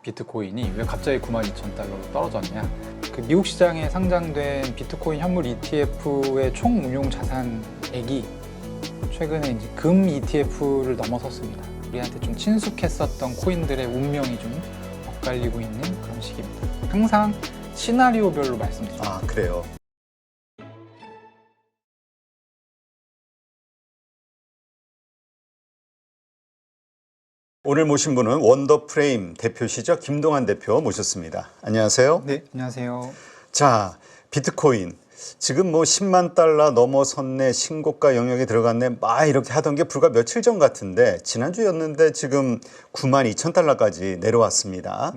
비트코인이 왜 갑자기 92,000달러로 떨어졌냐. 그 미국 시장에 상장된 비트코인 현물 ETF의 총 운용 자산액이 최근에 이제 금 ETF를 넘어섰습니다. 우리한테 좀 친숙했었던 코인들의 운명이 좀 엇갈리고 있는 그런 시기입니다. 항상 시나리오별로 말씀드립니다. 아, 그래요? 오늘 모신 분은 원더프레임 대표시죠? 김동환 대표 모셨습니다. 안녕하세요. 네, 안녕하세요. 자, 비트코인. 지금 뭐 10만 달러 넘어섰네, 신고가 영역에 들어갔네, 막 이렇게 하던 게 불과 며칠 전 같은데, 지난주였는데 지금 92,000달러까지 내려왔습니다.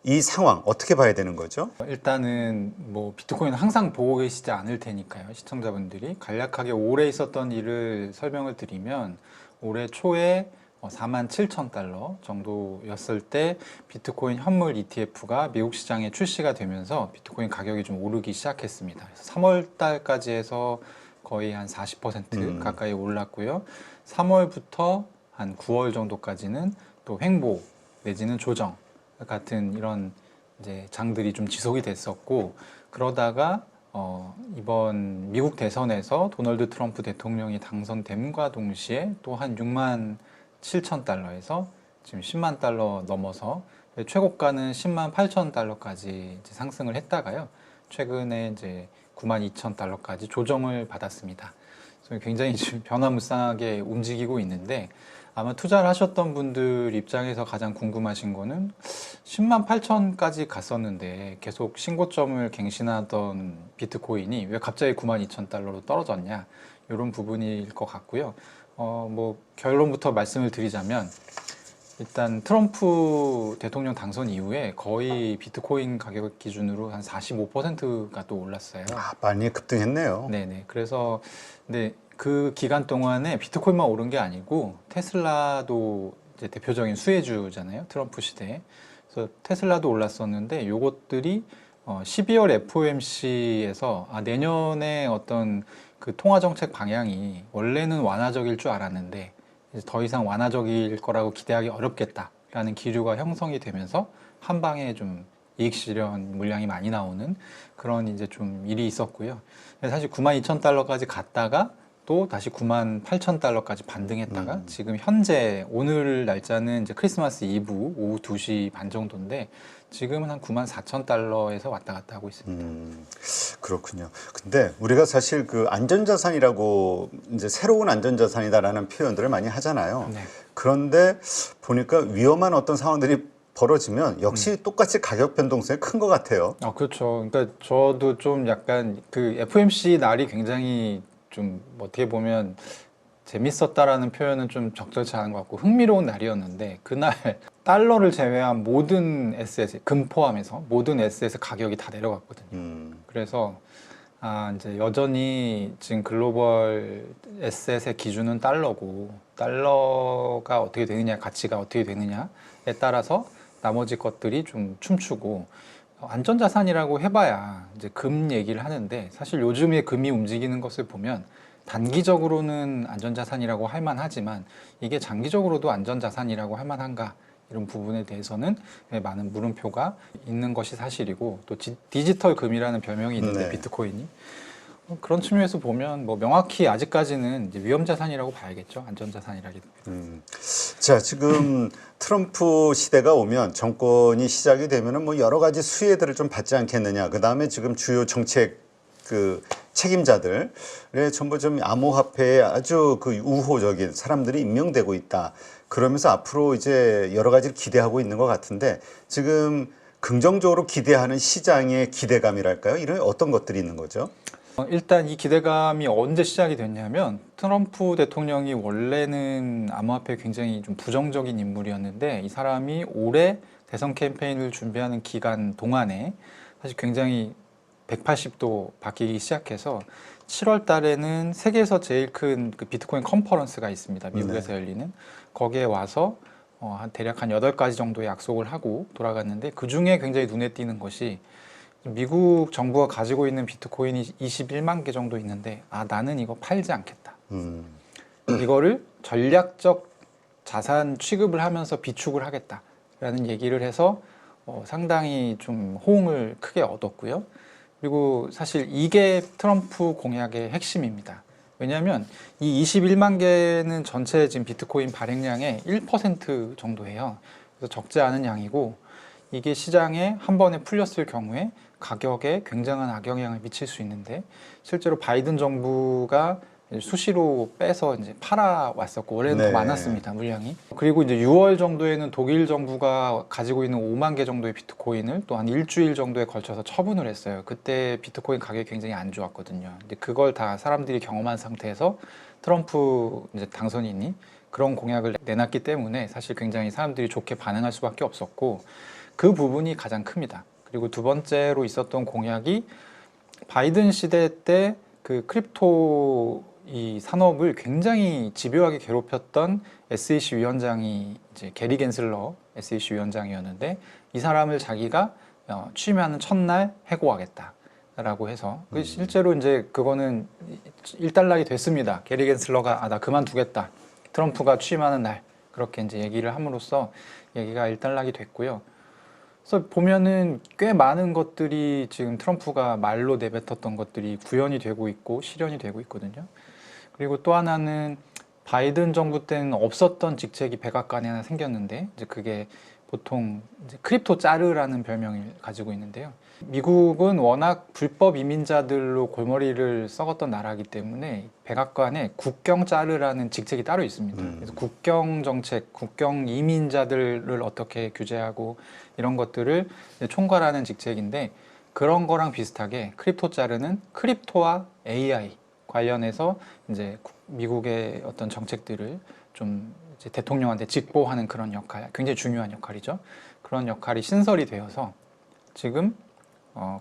이 상황 어떻게 봐야 되는 거죠? 일단은 뭐 비트코인은 항상 보고 계시지 않을 테니까요. 시청자분들이 간략하게 올해 있었던 일을 설명을 드리면, 올해 초에 47,000달러 정도였을 때 비트코인 현물 ETF가 미국 시장에 출시가 되면서 비트코인 가격이 좀 오르기 시작했습니다. 그래서 3월 달까지 해서 거의 한 40% 가까이 올랐고요. 3월부터 한 9월 정도까지는 또 횡보 내지는 조정 같은 이런 이제 장들이 좀 지속이 됐었고, 그러다가 이번 미국 대선에서 도널드 트럼프 대통령이 당선됨과 동시에 또 한 67,000달러에서 지금 10만 달러 넘어서 최고가는 10만 8,000달러까지 상승을 했다가요. 최근에 이제 92,000달러까지 조정을 받았습니다. 그래서 굉장히 지금 변화무쌍하게 움직이고 있는데, 아마 투자를 하셨던 분들 입장에서 가장 궁금하신 거는 10만 8천까지 갔었는데 계속 신고점을 갱신하던 비트코인이 왜 갑자기 92,000달러로 떨어졌냐, 이런 부분일 것 같고요. 뭐 결론부터 말씀을 드리자면, 일단 트럼프 대통령 당선 이후에 거의 비트코인 가격 기준으로 한 45%가 또 올랐어요. 아, 많이 급등했네요. 네네. 그래서 근데 그 기간 동안에 비트코인만 오른 게 아니고 테슬라도 이제 대표적인 수혜주잖아요. 트럼프 시대에. 그래서 테슬라도 올랐었는데, 요것들이 12월 FOMC에서 내년에 어떤 그 통화정책 방향이 원래는 완화적일 줄 알았는데 이제 더 이상 완화적일 거라고 기대하기 어렵겠다라는 기류가 형성이 되면서 한 방에 좀 이익 실현 물량이 많이 나오는 그런 이제 좀 일이 있었고요. 사실 92,000달러까지 갔다가 또 다시 98,000달러까지 반등했다가 지금 현재 오늘 날짜는 이제 크리스마스 이브 오후 2시 반 정도인데 지금은 한 94,000달러에서 왔다 갔다 하고 있습니다. 그렇군요. 근데 우리가 사실 그 안전자산이라고 이제 새로운 안전자산이다라는 표현들을 많이 하잖아요. 네. 그런데 보니까 위험한 어떤 상황들이 벌어지면 역시 똑같이 가격 변동성이 큰 것 같아요. 그렇죠. 그러니까 저도 좀 약간 그 FOMC 날이 굉장히 좀 어떻게 보면 재밌었다라는 표현은 좀 적절치 않은 것 같고 흥미로운 날이었는데, 그날 달러를 제외한 모든 에셋, 금 포함해서 모든 에셋의 가격이 다 내려갔거든요. 그래서 이제 여전히 지금 글로벌 에셋의 기준은 달러고, 달러가 어떻게 되느냐, 가치가 어떻게 되느냐에 따라서 나머지 것들이 좀 춤추고, 안전자산이라고 해봐야 이제 금 얘기를 하는데, 사실 요즘에 금이 움직이는 것을 보면 단기적으로는 안전자산이라고 할 만하지만 이게 장기적으로도 안전자산이라고 할 만한가, 이런 부분에 대해서는 많은 물음표가 있는 것이 사실이고, 또 디지털 금이라는 별명이 있는데 비트코인이 그런 측면에서 보면 뭐 명확히 아직까지는 이제 위험자산이라고 봐야겠죠. 안전자산이라기보다는. 자, 지금 트럼프 시대가 오면, 정권이 시작이 되면은 뭐 여러 가지 수혜들을 좀 받지 않겠느냐. 그 다음에 지금 주요 정책 그 책임자들의 전부 좀 암호화폐에 아주 그 우호적인 사람들이 임명되고 있다. 그러면서 앞으로 이제 여러 가지를 기대하고 있는 것 같은데, 지금 긍정적으로 기대하는 시장의 기대감이랄까요? 이런 어떤 것들이 있는 거죠? 일단 이 기대감이 언제 시작이 됐냐면, 트럼프 대통령이 원래는 암호화폐에 굉장히 좀 부정적인 인물이었는데, 이 사람이 올해 대선 캠페인을 준비하는 기간 동안에 사실 굉장히 180도 바뀌기 시작해서 7월 달에는 세계에서 제일 큰 그 비트코인 컨퍼런스가 있습니다. 미국에서 열리는. 거기에 와서 대략 한 8가지 정도의 약속을 하고 돌아갔는데, 그 중에 굉장히 눈에 띄는 것이 미국 정부가 가지고 있는 비트코인이 21만 개 정도 있는데, 나는 이거 팔지 않겠다. 이거를 전략적 자산 취급을 하면서 비축을 하겠다 라는 얘기를 해서 상당히 좀 호응을 크게 얻었고요. 그리고 사실 이게 트럼프 공약의 핵심입니다. 왜냐하면 이 21만 개는 전체 지금 비트코인 발행량의 1% 정도예요. 그래서 적지 않은 양이고 이게 시장에 한 번에 풀렸을 경우에 가격에 굉장한 악영향을 미칠 수 있는데 실제로 바이든 정부가 수시로 빼서 이제 팔아왔었고 원래는 네. 더 많았습니다, 물량이. 그리고 이제 6월 정도에는 독일 정부가 가지고 있는 5만 개 정도의 비트코인을 또 한 일주일 정도에 걸쳐서 처분을 했어요. 그때 비트코인 가격이 굉장히 안 좋았거든요. 근데 그걸 다 사람들이 경험한 상태에서 트럼프 이제 당선인이 그런 공약을 내놨기 때문에 사실 굉장히 사람들이 좋게 반응할 수밖에 없었고 그 부분이 가장 큽니다. 그리고 두 번째로 있었던 공약이 바이든 시대 때 그 크립토 이 산업을 굉장히 집요하게 괴롭혔던 SEC 위원장이 이제 게리 겐슬러 SEC 위원장이었는데 이 사람을 자기가 취임하는 첫날 해고하겠다라고 해서 실제로 이제 그거는 일단락이 됐습니다. 게리 겐슬러가 나 그만두겠다. 트럼프가 취임하는 날 그렇게 이제 얘기를 함으로써 얘기가 일단락이 됐고요. 그래서 보면은 꽤 많은 것들이 지금 트럼프가 말로 내뱉었던 것들이 구현이 되고 있고 실현이 되고 있거든요. 그리고 또 하나는 바이든 정부 때는 없었던 직책이 백악관에 하나 생겼는데 이제 그게 보통 이제 크립토 짜르라는 별명을 가지고 있는데요. 미국은 워낙 불법 이민자들로 골머리를 썩었던 나라이기 때문에 백악관에 국경 짜르라는 직책이 따로 있습니다. 그래서 국경 정책, 국경 이민자들을 어떻게 규제하고 이런 것들을 총괄하는 직책인데 그런 거랑 비슷하게 크립토 짜르는 크립토와 AI 관련해서 이제 미국의 어떤 정책들을 좀 이제 대통령한테 직보하는 그런 역할, 굉장히 중요한 역할이죠. 그런 역할이 신설이 되어서 지금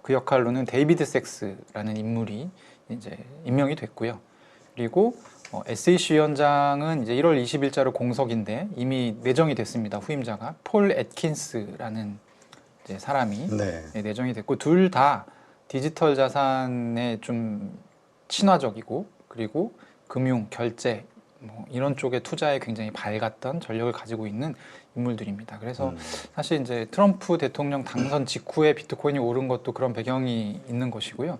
그 역할로는 데이비드 섹스라는 인물이 이제 임명이 됐고요. 그리고 SEC 위원장은 이제 1월 20일자로 공석인데 이미 내정이 됐습니다. 후임자가 폴 애트킨스라는 이제 사람이 네. 내정이 됐고 둘 다 디지털 자산에 좀 친화적이고 그리고 금융, 결제 뭐 이런 쪽에 투자에 굉장히 밝았던 전력을 가지고 있는 인물들입니다. 그래서 사실 이제 트럼프 대통령 당선 직후에 비트코인이 오른 것도 그런 배경이 있는 것이고요.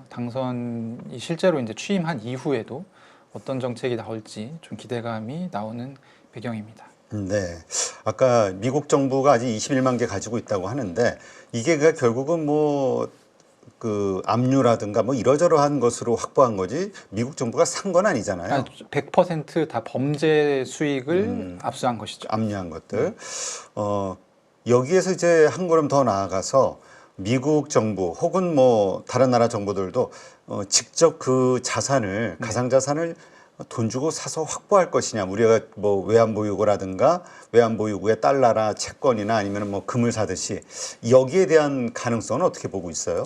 당선이 실제로 이제 취임한 이후에도 어떤 정책이 나올지 좀 기대감이 나오는 배경입니다. 네. 아까 미국 정부가 아직 21만 개 가지고 있다고 하는데 이게 결국은 뭐 그 압류라든가 뭐 이러저러한 것으로 확보한 거지 미국 정부가 산 건 아니잖아요. 100%다 범죄 수익을 압수한 것이죠. 압류한 것들. 여기에서 이제 한 걸음 더 나아가서 미국 정부 혹은 뭐 다른 나라 정부들도 직접 그 자산을 가상 자산을 돈 주고 사서 확보할 것이냐. 우리가 뭐 외환보유고라든가 외환보유고의 달러나 채권이나 아니면 뭐 금을 사듯이 여기에 대한 가능성은 어떻게 보고 있어요?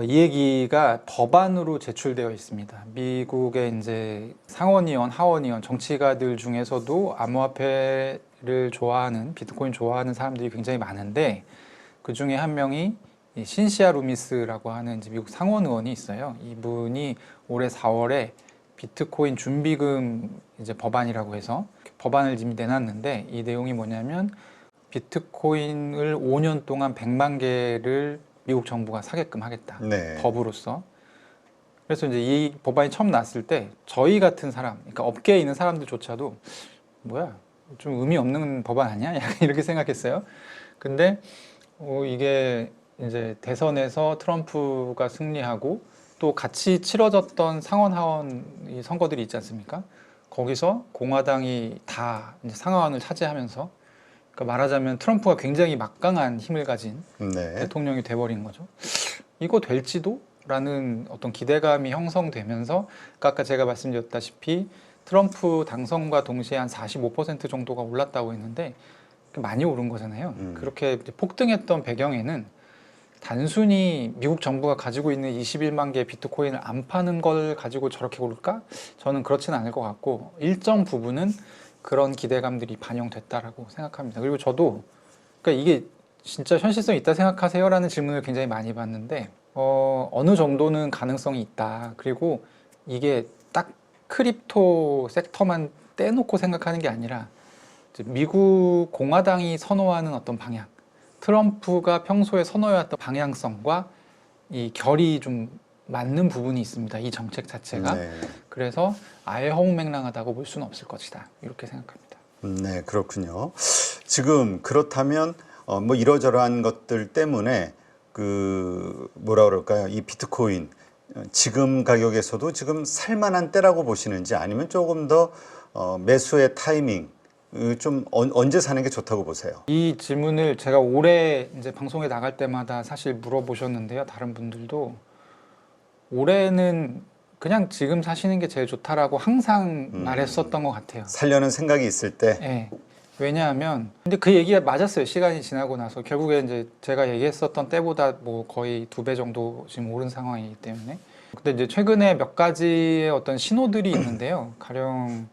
이 얘기가 법안으로 제출되어 있습니다. 미국의 이제 상원의원, 하원의원, 정치가들 중에서도 암호화폐를 좋아하는, 비트코인 좋아하는 사람들이 굉장히 많은데 그 중에 한 명이 신시아 루미스라고 하는 이제 미국 상원 의원이 있어요. 이분이 올해 4월에 비트코인 준비금 이제 법안이라고 해서 법안을 이미 내놨는데 이 내용이 뭐냐면 비트코인을 5년 동안 100만 개를 미국 정부가 사게끔 하겠다. 네. 법으로서. 그래서 이제 이 법안이 처음 나왔을 때 저희 같은 사람, 그러니까 업계에 있는 사람들조차도 뭐야, 좀 의미 없는 법안 아니야? 약간 이렇게 생각했어요. 근데 이게 이제 대선에서 트럼프가 승리하고 또 같이 치러졌던 상원 하원 선거들이 있지 않습니까? 거기서 공화당이 다 이제 상하원을 차지하면서 그러니까 말하자면 트럼프가 굉장히 막강한 힘을 가진 네. 대통령이 돼버린 거죠. 이거 될지도? 라는 어떤 기대감이 형성되면서 아까 제가 말씀드렸다시피 트럼프 당선과 동시에 한 45% 정도가 올랐다고 했는데 많이 오른 거잖아요. 그렇게 폭등했던 배경에는 단순히 미국 정부가 가지고 있는 21만 개의 비트코인을 안 파는 걸 가지고 저렇게 오를까? 저는 그렇지는 않을 것 같고 일정 부분은 그런 기대감들이 반영됐다라고 생각합니다. 그리고 저도 그러니까 이게 진짜 현실성이 있다 생각하세요? 라는 질문을 굉장히 많이 받는데 어느 정도는 가능성이 있다. 그리고 이게 딱 크립토 섹터만 떼놓고 생각하는 게 아니라 이제 미국 공화당이 선호하는 어떤 방향, 트럼프가 평소에 선호해왔던 방향성과 이 결이 좀 맞는 부분이 있습니다. 이 정책 자체가. 네. 그래서 아예 허무맹랑하다고 볼 수는 없을 것이다. 이렇게 생각합니다. 네, 그렇군요. 지금 그렇다면 뭐 이러저러한 것들 때문에 그 뭐라 그럴까요? 이 비트코인 지금 가격에서도 지금 살만한 때라고 보시는지 아니면 조금 더 매수의 타이밍 좀 언제 사는 게 좋다고 보세요? 이 질문을 제가 올해 이제 방송에 나갈 때마다 사실 물어보셨는데요. 다른 분들도 올해는 그냥 지금 사시는 게 제일 좋다라고 항상 말했었던 것 같아요. 살려는 생각이 있을 때 네. 왜냐하면 근데 그 얘기가 맞았어요. 시간이 지나고 나서 결국에 이제 제가 얘기했었던 때보다 뭐 거의 2배 정도 지금 오른 상황이기 때문에. 근데 이제 최근에 몇 가지의 어떤 신호들이 있는데요. 가령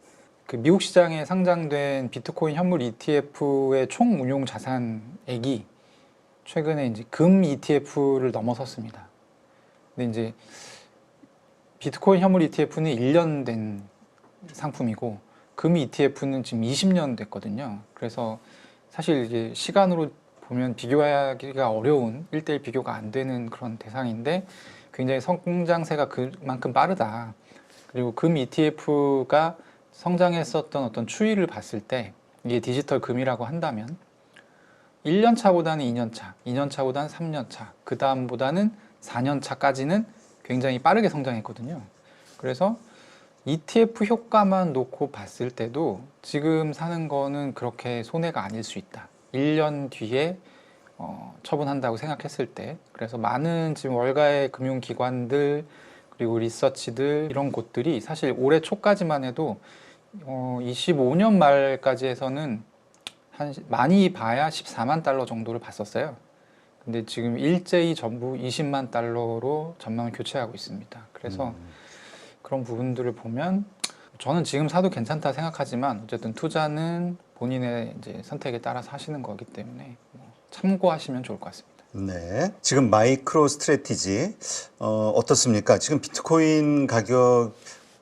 그 미국 시장에 상장된 비트코인 현물 ETF의 총 운용 자산액이 최근에 이제 금 ETF를 넘어섰습니다. 근데 이제 비트코인 현물 ETF는 1년 된 상품이고 금 ETF는 지금 20년 됐거든요. 그래서 사실 이제 시간으로 보면 비교하기가 어려운 1대1 비교가 안 되는 그런 대상인데 굉장히 성장세가 그만큼 빠르다. 그리고 금 ETF가 성장했었던 어떤 추이를 봤을 때 이게 디지털 금이라고 한다면 1년 차보다는 2년 차, 2년 차보다는 3년 차, 그 다음보다는 4년 차까지는 굉장히 빠르게 성장했거든요. 그래서 ETF 효과만 놓고 봤을 때도 지금 사는 거는 그렇게 손해가 아닐 수 있다. 1년 뒤에 처분한다고 생각했을 때. 그래서 많은 지금 월가의 금융기관들 그리고 리서치들 이런 곳들이 사실 올해 초까지만 해도 25년 말까지 해서는 한 많이 봐야 14만 달러 정도를 봤었어요. 근데 지금 일제히 전부 20만 달러로 전망을 교체하고 있습니다. 그래서 그런 부분들을 보면 저는 지금 사도 괜찮다 생각하지만 어쨌든 투자는 본인의 이제 선택에 따라서 하시는 거기 때문에 참고하시면 좋을 것 같습니다. 네. 지금 마이크로 스트래티지 어떻습니까? 지금 비트코인 가격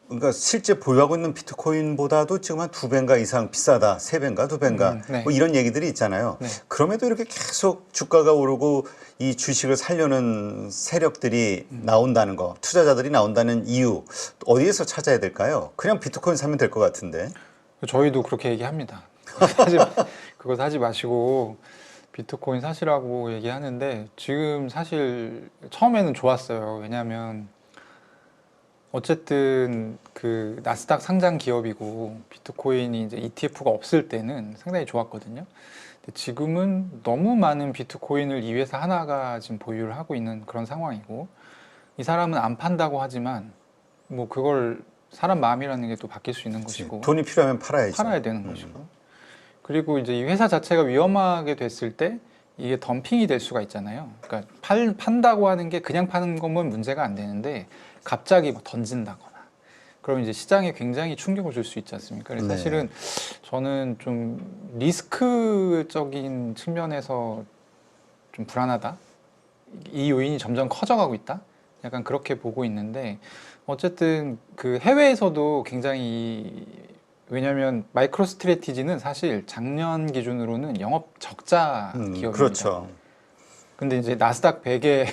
그러니까 실제 보유하고 있는 비트코인보다도 지금 한 2배인가 이상 비싸다. 3배인가 2배인가 네. 뭐 이런 얘기들이 있잖아요. 네. 그럼에도 이렇게 계속 주가가 오르고 이 주식을 살려는 세력들이 나온다는 거, 투자자들이 나온다는 이유 어디에서 찾아야 될까요? 그냥 비트코인 사면 될 것 같은데. 저희도 그렇게 얘기합니다. 그거 사지 마시고 비트코인 사시라고 얘기하는데 지금 사실 처음에는 좋았어요. 왜냐하면 어쨌든 그 나스닥 상장 기업이고 비트코인이 이제 ETF가 없을 때는 상당히 좋았거든요. 근데 지금은 너무 많은 비트코인을 이 회사 하나가 지금 보유를 하고 있는 그런 상황이고 이 사람은 안 판다고 하지만 뭐 그걸 사람 마음이라는 게 또 바뀔 수 있는 것이고 돈이 필요하면 팔아야죠. 팔아야 되는 것이고 그리고 이제 이 회사 자체가 위험하게 됐을 때 이게 덤핑이 될 수가 있잖아요. 그러니까 판다고 하는 게 그냥 파는 거면 문제가 안 되는데 갑자기 뭐 던진다거나 그러면 이제 시장에 굉장히 충격을 줄 수 있지 않습니까? 그래서 네. 사실은 저는 좀 리스크적인 측면에서 좀 불안하다. 이 요인이 점점 커져가고 있다. 약간 그렇게 보고 있는데 어쨌든 그 해외에서도 굉장히 왜냐하면 마이크로 스트래티지는 사실 작년 기준으로는 영업 적자 기업입니다. 그렇죠. 근데 이제 나스닥 100에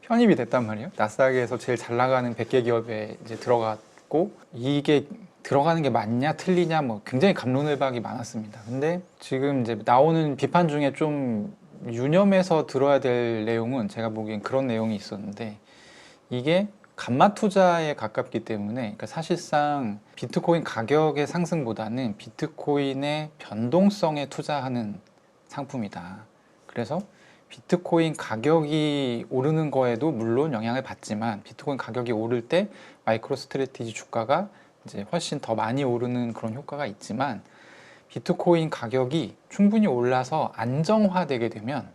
편입이 됐단 말이에요. 나스닥에서 제일 잘 나가는 100개 기업에 이제 들어갔고 이게 들어가는 게 맞냐 틀리냐 뭐 굉장히 갑론을박이 많았습니다. 근데 지금 이제 나오는 비판 중에 좀 유념해서 들어야 될 내용은 제가 보기엔 그런 내용이 있었는데 이게 감마 투자에 가깝기 때문에 그러니까 사실상 비트코인 가격의 상승보다는 비트코인의 변동성에 투자하는 상품이다. 그래서 비트코인 가격이 오르는 거에도 물론 영향을 받지만 비트코인 가격이 오를 때 마이크로 스트래티지 주가가 이제 훨씬 더 많이 오르는 그런 효과가 있지만 비트코인 가격이 충분히 올라서 안정화되게 되면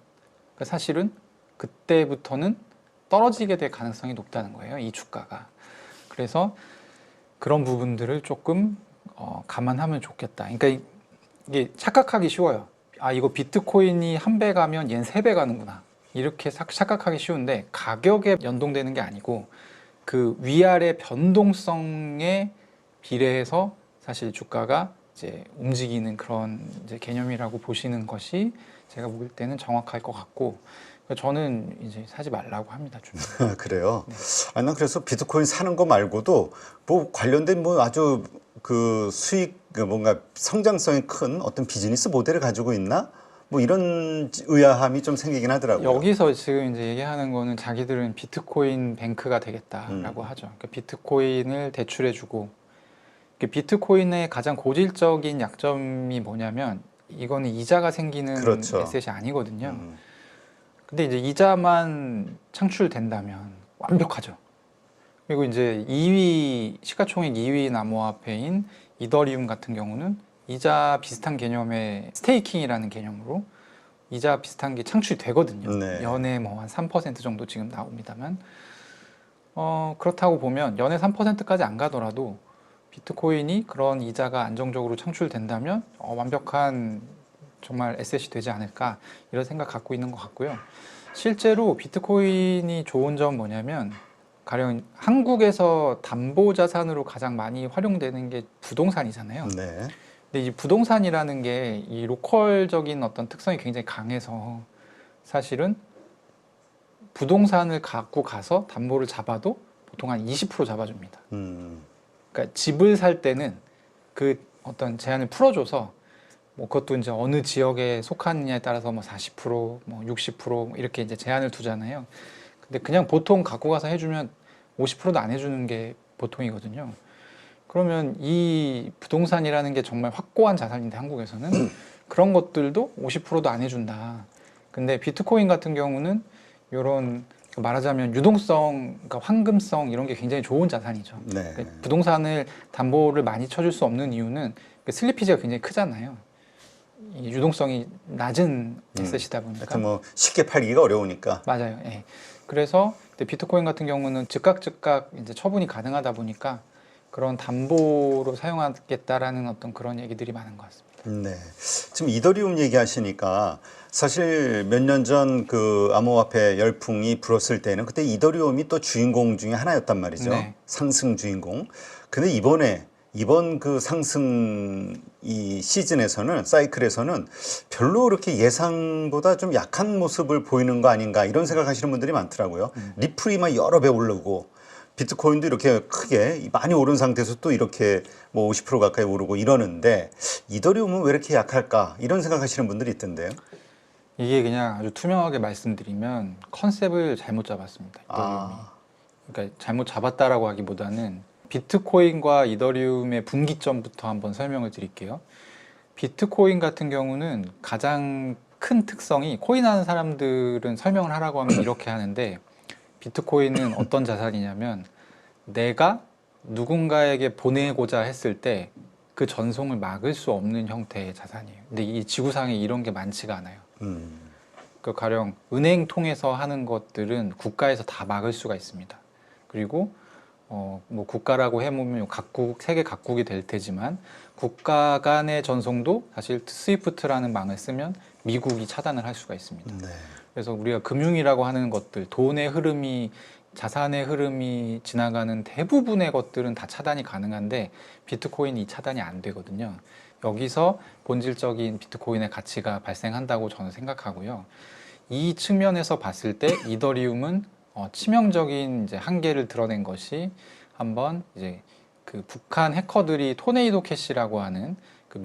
그러니까 사실은 그때부터는 떨어지게 될 가능성이 높다는 거예요. 이 주가가. 그래서 그런 부분들을 조금 감안하면 좋겠다. 그러니까 이게 착각하기 쉬워요. 아, 이거 비트코인이 1배 가면 얘는 3배 가는구나. 이렇게 착각하기 쉬운데 가격에 연동되는 게 아니고 그 위아래 변동성에 비례해서 사실 주가가 이제 움직이는 그런 이제 개념이라고 보시는 것이 제가 볼 때는 정확할 것 같고 저는 이제 사지 말라고 합니다. 좀. 그래요. 네. 아니, 난 그래서 비트코인 사는 거 말고도 뭐 관련된 뭐 아주 그 수익 그 뭔가 성장성이 큰 어떤 비즈니스 모델을 가지고 있나? 뭐 이런 의아함이 좀 생기긴 하더라고요. 여기서 지금 이제 얘기하는 거는 자기들은 비트코인 뱅크가 되겠다라고 하죠. 그러니까 비트코인을 대출해주고 비트코인의 가장 고질적인 약점이 뭐냐면 이거는 이자가 생기는 그렇죠. 에셋이 아니거든요. 근데 이제 이자만 창출된다면 완벽하죠. 그리고 이제 2위 시가총액 2위 암호화폐인 이더리움 같은 경우는 이자 비슷한 개념의 스테이킹이라는 개념으로 이자 비슷한 게 창출되거든요. 네. 연에 뭐 한 3% 정도 지금 나옵니다만 그렇다고 보면 연에 3%까지 안 가더라도 비트코인이 그런 이자가 안정적으로 창출된다면 완벽한 정말 에셋이 되지 않을까 이런 생각 갖고 있는 것 같고요. 실제로 비트코인이 좋은 점 뭐냐면 가령 한국에서 담보 자산으로 가장 많이 활용되는 게 부동산이잖아요. 네. 근데 이 부동산이라는 게 이 로컬적인 어떤 특성이 굉장히 강해서 사실은 부동산을 갖고 가서 담보를 잡아도 보통 한 20% 잡아줍니다. 그러니까 집을 살 때는 그 어떤 제한을 풀어줘서 뭐 그것도 이제 어느 지역에 속하느냐에 따라서 뭐 40%, 뭐 60% 이렇게 이제 제한을 두잖아요. 근데 그냥 보통 갖고 가서 해주면 50%도 안 해주는 게 보통이거든요. 그러면 이 부동산이라는 게 정말 확고한 자산인데 한국에서는 그런 것들도 50%도 안 해준다. 근데 비트코인 같은 경우는 이런 말하자면 유동성, 그러니까 황금성 이런 게 굉장히 좋은 자산이죠. 네. 그러니까 부동산을 담보를 많이 쳐줄 수 없는 이유는 슬리피지가 굉장히 크잖아요. 이 유동성이 낮은 에셋이다 보니까. 하여튼 뭐 쉽게 팔기가 어려우니까. 맞아요. 예. 그래서 비트코인 같은 경우는 즉각 이제 처분이 가능하다 보니까 그런 담보로 사용하겠다라는 어떤 그런 얘기들이 많은 것 같습니다. 네. 지금 이더리움 얘기하시니까 사실 몇 년 전 그 암호화폐 열풍이 불었을 때는 그때 이더리움이 또 주인공 중에 하나였단 말이죠. 네. 상승 주인공. 근데 이번 그 상승 이 시즌에서는 사이클에서는 별로 그렇게 예상보다 좀 약한 모습을 보이는 거 아닌가 이런 생각하시는 분들이 많더라고요. 리플이 막 여러 배 오르고 비트코인도 이렇게 크게 많이 오른 상태에서 또 이렇게 뭐 50% 가까이 오르고 이러는데 이더리움은 왜 이렇게 약할까 이런 생각하시는 분들이 있던데요. 이게 그냥 아주 투명하게 말씀드리면 컨셉을 잘못 잡았습니다. 이더리움이. 그러니까 잘못 잡았다라고 하기보다는 비트코인과 이더리움의 분기점부터 한번 설명을 드릴게요. 비트코인 같은 경우는 가장 큰 특성이 코인 하는 사람들은 설명을 하라고 하면 이렇게 하는데 비트코인은 어떤 자산이냐면 내가 누군가에게 보내고자 했을 때 그 전송을 막을 수 없는 형태의 자산이에요. 근데 이 지구상에 이런 게 많지가 않아요. 그 가령 은행 통해서 하는 것들은 국가에서 다 막을 수가 있습니다. 그리고 뭐 국가라고 해보면 각국 세계 각국이 될 테지만 국가 간의 전송도 사실 스위프트라는 망을 쓰면 미국이 차단을 할 수가 있습니다. 네. 그래서 우리가 금융이라고 하는 것들, 돈의 흐름이 자산의 흐름이 지나가는 대부분의 것들은 다 차단이 가능한데 비트코인이 차단이 안 되거든요. 여기서 본질적인 비트코인의 가치가 발생한다고 저는 생각하고요. 이 측면에서 봤을 때 이더리움은 치명적인 이제 한계를 드러낸 것이 한번 이제 그 북한 해커들이 토네이도 캐시라고 하는 그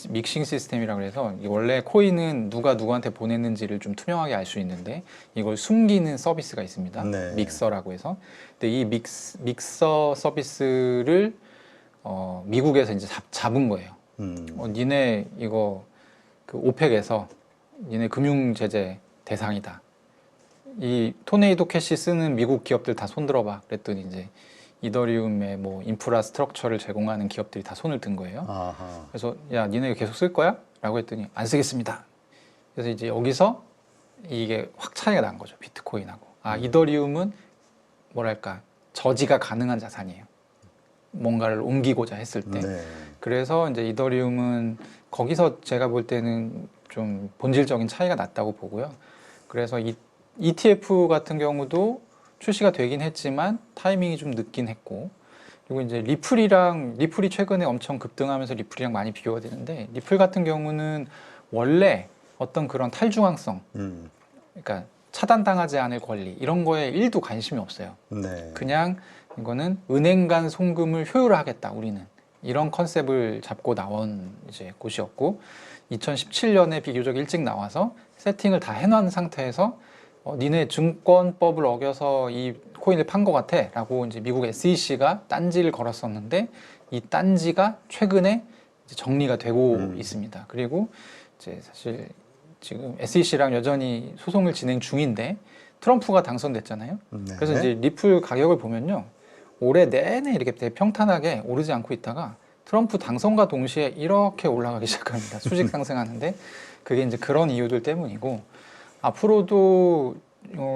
믹싱 시스템이라고 해서 원래 코인은 누가 누구한테 보냈는지를 좀 투명하게 알 수 있는데 이걸 숨기는 서비스가 있습니다. 네. 믹서라고 해서. 근데 이 믹서 서비스를 미국에서 이제 잡은 거예요. 니네 이거 그 오펙에서 니네 금융 제재 대상이다. 이 토네이도 캐시 쓰는 미국 기업들 다 손들어봐. 그랬더니 이제 이더리움의 뭐 인프라 스트럭처를 제공하는 기업들이 다 손을 든 거예요. 아하. 그래서 야 니네 계속 쓸 거야? 라고 했더니 안 쓰겠습니다. 그래서 이제 여기서 이게 확 차이가 난 거죠. 비트코인하고. 이더리움은 뭐랄까 저지가 가능한 자산이에요. 뭔가를 옮기고자 했을 때. 네. 그래서 이제 이더리움은 거기서 제가 볼 때는 좀 본질적인 차이가 났다고 보고요. 그래서 ETF 같은 경우도 출시가 되긴 했지만 타이밍이 좀 늦긴 했고 그리고 이제 리플이 최근에 엄청 급등하면서 리플이랑 많이 비교가 되는데 리플 같은 경우는 원래 어떤 그런 탈중앙성, 그러니까 차단당하지 않을 권리 이런 거에 1도 관심이 없어요. 네. 그냥 이거는 은행 간 송금을 효율화하겠다 우리는 이런 컨셉을 잡고 나온 이제 곳이었고 2017년에 비교적 일찍 나와서 세팅을 다 해놓은 상태에서 니네 증권법을 어겨서 이 코인을 판 것 같아 라고 이제 미국 SEC가 딴지를 걸었었는데 이 딴지가 최근에 이제 정리가 되고 있습니다. 그리고 이제 사실 지금 SEC랑 여전히 소송을 진행 중인데 트럼프가 당선됐잖아요. 네. 그래서 이제 리플 가격을 보면요. 올해 내내 이렇게 되게 평탄하게 오르지 않고 있다가 트럼프 당선과 동시에 이렇게 올라가기 시작합니다. 수직 상승하는데 그게 이제 그런 이유들 때문이고 앞으로도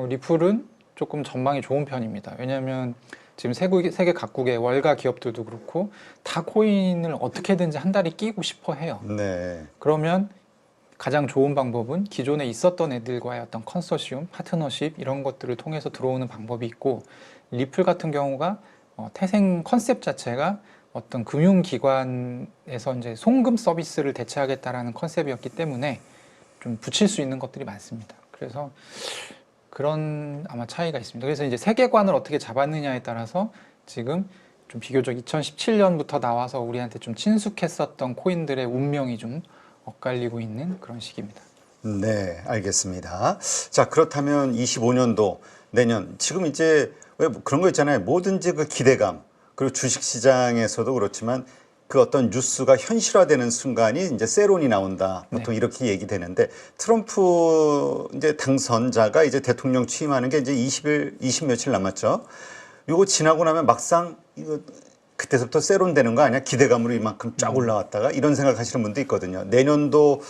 리플은 조금 전망이 좋은 편입니다. 왜냐하면 지금 세계 각국의 월가 기업들도 그렇고 다 코인을 어떻게든지 한 달에 끼고 싶어 해요. 네. 그러면 가장 좋은 방법은 기존에 있었던 애들과의 어떤 컨소시엄, 파트너십 이런 것들을 통해서 들어오는 방법이 있고 리플 같은 경우가 태생 컨셉 자체가 어떤 금융기관에서 이제 송금 서비스를 대체하겠다라는 컨셉이었기 때문에 좀 붙일 수 있는 것들이 많습니다. 그래서 그런 아마 차이가 있습니다. 그래서 이제 세계관을 어떻게 잡았느냐에 따라서 지금 좀 비교적 2017년부터 나와서 우리한테 좀 친숙했었던 코인들의 운명이 좀 엇갈리고 있는 그런 시기입니다. 네, 알겠습니다. 자, 그렇다면 25년도 내년 지금 이제 왜 그런 거 있잖아요. 뭐든지 그 기대감 그리고 주식시장에서도 그렇지만 그 어떤 뉴스가 현실화되는 순간이 이제 세론이 나온다. 보통 이렇게 얘기되는데 트럼프 이제 당선자가 이제 대통령 취임하는 게 이제 20 며칠 남았죠. 요거 지나고 나면 막상 이거 그때서부터 세론 되는 거 아니야? 기대감으로 이만큼 쫙 올라왔다가 이런 생각하시는 분도 있거든요. 내년도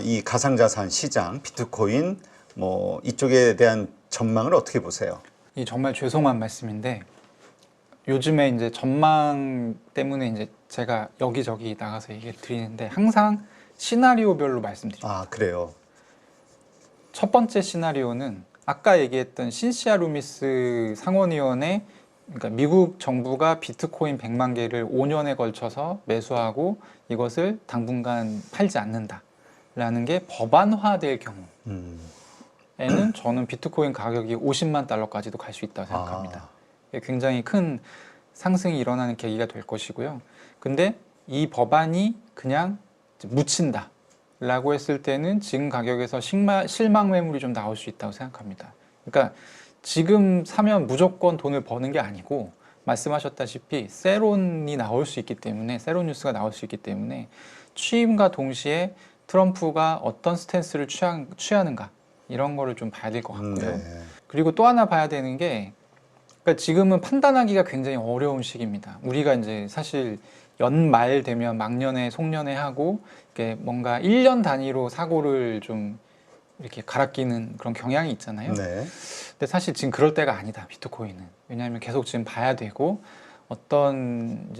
이 가상자산 시장, 비트코인 뭐 이쪽에 대한 전망을 어떻게 보세요? 이 정말 죄송한 말씀인데 요즘에 이제 전망 때문에 이제 제가 여기저기 나가서 얘기를 드리는데 항상 시나리오별로 말씀드립니다. 아, 그래요. 첫 번째 시나리오는 아까 얘기했던 신시아 루미스 상원의원의 그러니까 미국 정부가 비트코인 100만 개를 5년에 걸쳐서 매수하고 이것을 당분간 팔지 않는다라는 게 법안화될 경우에는 저는 비트코인 가격이 50만 달러까지도 갈 수 있다고 생각합니다. 굉장히 큰 상승이 일어나는 계기가 될 것이고요. 근데 이 법안이 그냥 묻힌다 라고 했을 때는 지금 가격에서 실망 매물이 좀 나올 수 있다고 생각합니다. 그러니까 지금 사면 무조건 돈을 버는 게 아니고 말씀하셨다시피 세론이 나올 수 있기 때문에 세론 뉴스가 나올 수 있기 때문에 취임과 동시에 트럼프가 어떤 스탠스를 취하는가 이런 거를 좀 봐야 될 것 같고요. 그리고 또 하나 봐야 되는 게 그러니까 지금은 판단하기가 굉장히 어려운 시기입니다. 우리가 이제 사실 연말 되면 막년에 송년회 하고 이렇게 뭔가 1년 단위로 사고를 좀 이렇게 갈아끼는 그런 경향이 있잖아요. 네. 근데 사실 지금 그럴 때가 아니다. 비트코인은. 왜냐하면 계속 지금 봐야 되고 어떤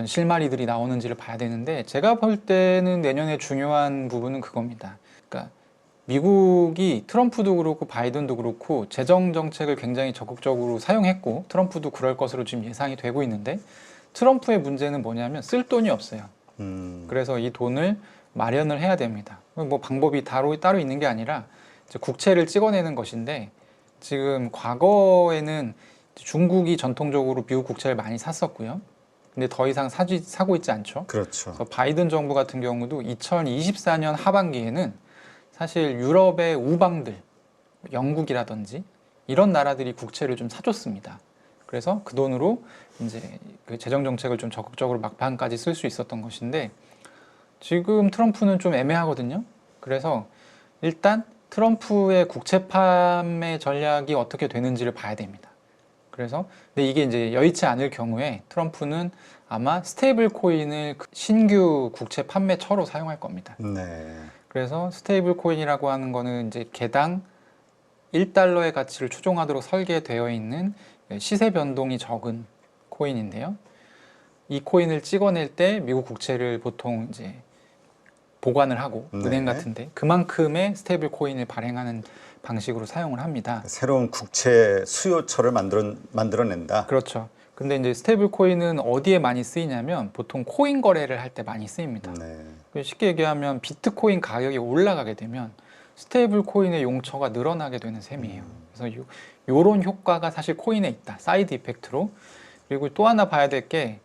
실마리들이 나오는지를 봐야 되는데 제가 볼 때는 내년에 중요한 부분은 그겁니다. 그러니까 미국이 트럼프도 그렇고 바이든도 그렇고 재정 정책을 굉장히 적극적으로 사용했고 트럼프도 그럴 것으로 지금 예상이 되고 있는데 트럼프의 문제는 뭐냐면 쓸 돈이 없어요. 그래서 이 돈을 마련을 해야 됩니다. 뭐 방법이 따로 있는 게 아니라 이제 국채를 찍어내는 것인데 지금 과거에는 중국이 전통적으로 미국 국채를 많이 샀었고요. 근데 더 이상 사고 있지 않죠. 그렇죠. 그래서 바이든 정부 같은 경우도 2024년 하반기에는 사실 유럽의 우방들, 영국이라든지 이런 나라들이 국채를 좀 사줬습니다. 그래서 그 돈으로 이제 그 재정 정책을 좀 적극적으로 막판까지 쓸 수 있었던 것인데 지금 트럼프는 좀 애매하거든요. 그래서 일단 트럼프의 국채 판매 전략이 어떻게 되는지를 봐야 됩니다. 그래서 근데 이게 이제 여의치 않을 경우에 트럼프는 아마 스테이블 코인을 신규 국채 판매처로 사용할 겁니다. 네. 그래서 스테이블 코인이라고 하는 거는 이제 개당 1달러의 가치를 추종하도록 설계되어 있는 시세 변동이 적은 코인인데요. 이 코인을 찍어낼 때 미국 국채를 보통 이제 보관을 하고 은행 같은데 그만큼의 스테이블 코인을 발행하는 방식으로 사용을 합니다. 새로운 국채 수요처를 만들어낸다. 그렇죠. 근데 이제 스테이블 코인은 어디에 많이 쓰이냐면 보통 코인 거래를 할 때 많이 쓰입니다. 네. 쉽게 얘기하면 비트코인 가격이 올라가게 되면 스테이블 코인의 용처가 늘어나게 되는 셈이에요. 그래서 요런 효과가 사실 코인에 있다. 사이드 이펙트로. 그리고 또 하나 봐야 될 게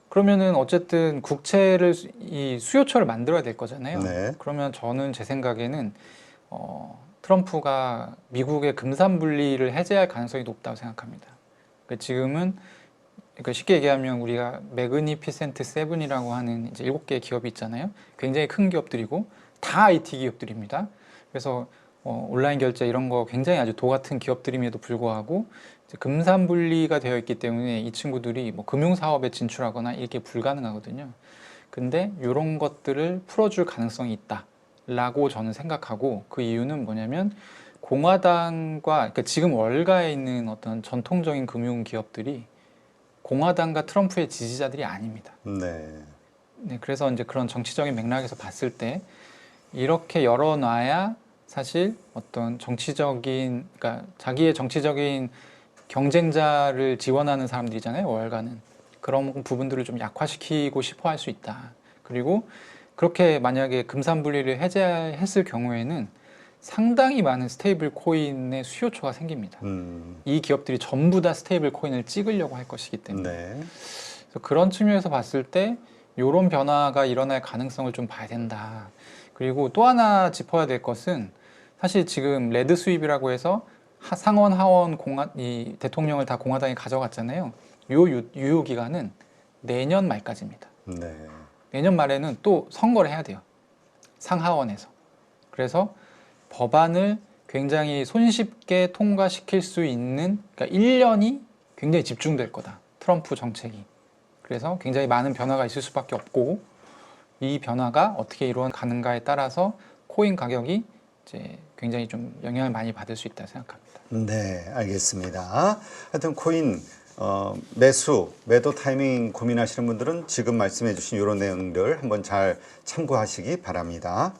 그러면은 어쨌든 국채를 이 수요처를 만들어야 될 거잖아요. 네. 그러면 저는 제 생각에는 트럼프가 미국의 금산 분리를 해제할 가능성이 높다고 생각합니다. 그러니까 지금은 그러니까 쉽게 얘기하면 우리가 매그니피센트 세븐이라고 하는 이제 7개의 기업이 있잖아요. 굉장히 큰 기업들이고 다 IT 기업들입니다. 그래서 온라인 결제 이런 거 굉장히 아주 도 같은 기업들임에도 불구하고 이제 금산 분리가 되어 있기 때문에 이 친구들이 뭐 금융 사업에 진출하거나 이게 불가능하거든요. 근데 이런 것들을 풀어줄 가능성이 있다라고 저는 생각하고 그 이유는 뭐냐면 공화당과 그러니까 지금 월가에 있는 어떤 전통적인 금융 기업들이 공화당과 트럼프의 지지자들이 아닙니다. 네. 네, 그래서 이제 그런 정치적인 맥락에서 봤을 때 이렇게 열어놔야 사실 어떤 정치적인, 그러니까 자기의 정치적인 경쟁자를 지원하는 사람들이잖아요, 월가는. 그런 부분들을 좀 약화시키고 싶어 할 수 있다. 그리고 그렇게 만약에 금산분리를 해제했을 경우에는 상당히 많은 스테이블 코인의 수요처가 생깁니다. 이 기업들이 전부 다 스테이블 코인을 찍으려고 할 것이기 때문에. 네. 그래서 그런 측면에서 봤을 때 이런 변화가 일어날 가능성을 좀 봐야 된다. 그리고 또 하나 짚어야 될 것은 사실 지금 레드 스윕이라고 해서 상원 하원 이 대통령을 다 공화당이 가져갔잖아요. 유효 기간은 내년 말까지입니다. 네. 내년 말에는 또 선거를 해야 돼요. 상하원에서. 그래서 법안을 굉장히 손쉽게 통과시킬 수 있는, 그러니까 1년이 굉장히 집중될 거다. 트럼프 정책이. 그래서 굉장히 많은 변화가 있을 수밖에 없고 이 변화가 어떻게 이루어가는가에 따라서 코인 가격이 이제 굉장히 좀 영향을 많이 받을 수 있다 생각합니다. 네, 알겠습니다. 하여튼 코인 매도 타이밍 고민하시는 분들은 지금 말씀해 주신 이런 내용들 한번 잘 참고하시기 바랍니다.